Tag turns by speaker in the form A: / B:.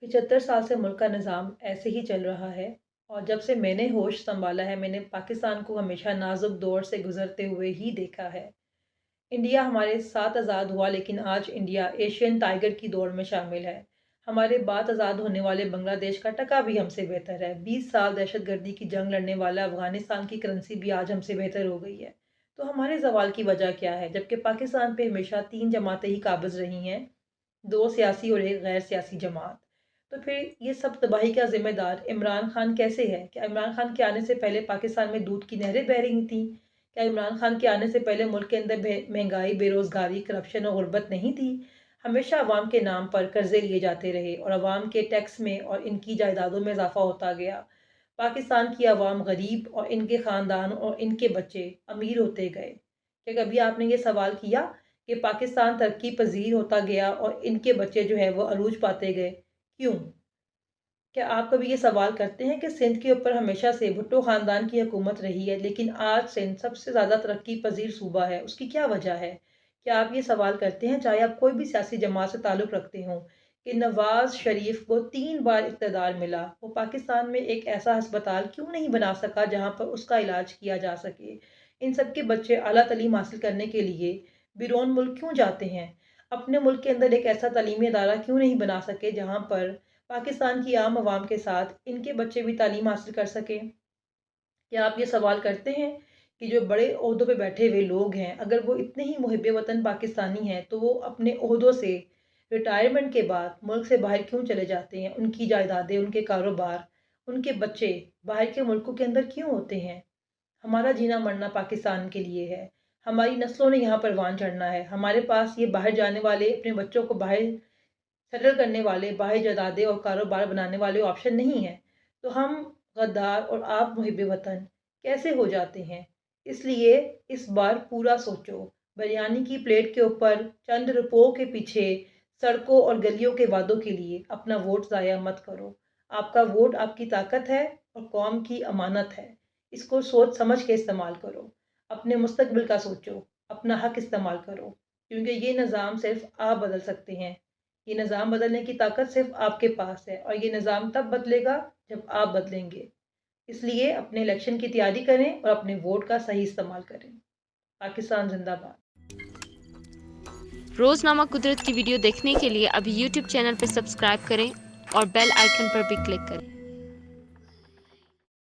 A: 75 साल से मुल्क का निज़ाम ऐसे ही चल रहा है और जब से मैंने होश संभाला है, मैंने पाकिस्तान को हमेशा नाज़ुक दौर से गुज़रते हुए ही देखा है। इंडिया हमारे साथ आज़ाद हुआ, लेकिन आज इंडिया एशियन टाइगर की दौड़ में शामिल है। हमारे बाद आज़ाद होने वाले बांग्लादेश का टका भी हमसे बेहतर है। 20 साल दहशतगर्दी की जंग लड़ने वाला अफ़गानिस्तान की करेंसी भी आज हमसे बेहतर हो गई है। तो हमारे ज़वाल की वजह क्या है? जबकि पाकिस्तान पे हमेशा 3 जमातें ही काबिज़ रही हैं, 2 सियासी और 1 गैर सियासी जमात। तो फिर ये सब तबाही का ज़िम्मेदार इमरान खान कैसे है? क्या इमरान खान के आने से पहले पाकिस्तान में दूध की नहरें बह रही थीं? क्या इमरान खान के आने से पहले मुल्क के अंदर महंगाई, बेरोज़गारी, करप्शन और गुर्बत नहीं थी? हमेशा अवाम के नाम पर कर्ज़े लिए जाते रहे और अवाम के टैक्स में और इनकी जायदादों में इज़ाफ़ा होता गया। पाकिस्तान की अवाम गरीब और इनके ख़ानदान और इनके बच्चे अमीर होते गए। क्या कभी आपने ये सवाल किया कि पाकिस्तान तरक्की पज़ीर होता गया और इनके बच्चे जो है वो अरूज पाते गए? क्यों? क्या आप कभी ये सवाल करते हैं कि सिंध के ऊपर हमेशा से भुट्टो ख़ानदान की हुकूमत रही है, लेकिन आज सिंध सबसे ज़्यादा तरक्की पज़ीर सूबा है, उसकी क्या वजह है? क्या आप ये सवाल करते हैं, चाहे आप कोई भी सियासी जमात से ताल्लुक़ रखते हों, कि नवाज़ शरीफ को 3 बार इक़्तिदार मिला, वो पाकिस्तान में एक ऐसा अस्पताल क्यों नहीं बना सका जहाँ पर उसका इलाज किया जा सके? इन सब के बच्चे आला तालीम हासिल करने के लिए बैरून मुल्क क्यों जाते हैं? अपने मुल्क के अंदर एक ऐसा तालीमी इदारा क्यों नहीं बना सके जहाँ पर पाकिस्तान की आम आवाम के साथ इनके बच्चे भी तालीम हासिल कर सकें? क्या आप ये सवाल करते हैं कि जो बड़े ओहदों पे बैठे हुए लोग हैं, अगर वो इतने ही मुहिब वतन पाकिस्तानी हैं, तो वो अपने ओहदों से रिटायरमेंट के बाद मुल्क से बाहर क्यों चले जाते हैं? उनकी जायदादें, उनके कारोबार, उनके बच्चे बाहर के मुल्कों के अंदर क्यों होते हैं? हमारा जीना मरना पाकिस्तान के लिए है। हमारी नस्लों ने यहाँ परवान चढ़ना है। हमारे पास ये बाहर जाने वाले, अपने बच्चों को बाहर सेटल करने वाले, बाहर जायदादें और कारोबार बनाने वाले ऑप्शन नहीं हैं। तो हम गद्दार और आप मुहिब वतन कैसे हो जाते हैं? इसलिए इस बार पूरा सोचो। बिरयानी की प्लेट के ऊपर चंद रुपयों के पीछे सड़कों और गलियों के वादों के लिए अपना वोट ज़ाया मत करो। आपका वोट आपकी ताकत है और कौम की अमानत है। इसको सोच समझ के इस्तेमाल करो। अपने मुस्तकबिल का सोचो, अपना हक इस्तेमाल करो, क्योंकि ये निज़ाम सिर्फ़ आप बदल सकते हैं। ये निज़ाम बदलने की ताकत सिर्फ़ आपके पास है और ये निज़ाम तब बदलेगा जब आप बदलेंगे। इसलिए अपने इलेक्शन की तैयारी करें और अपने वोट का सही इस्तेमाल करें। पाकिस्तान ज़िंदाबाद।
B: रोज़नामा कुदरत की वीडियो देखने के लिए अभी YouTube चैनल पर सब्सक्राइब करें और बेल आइकन पर भी क्लिक करें।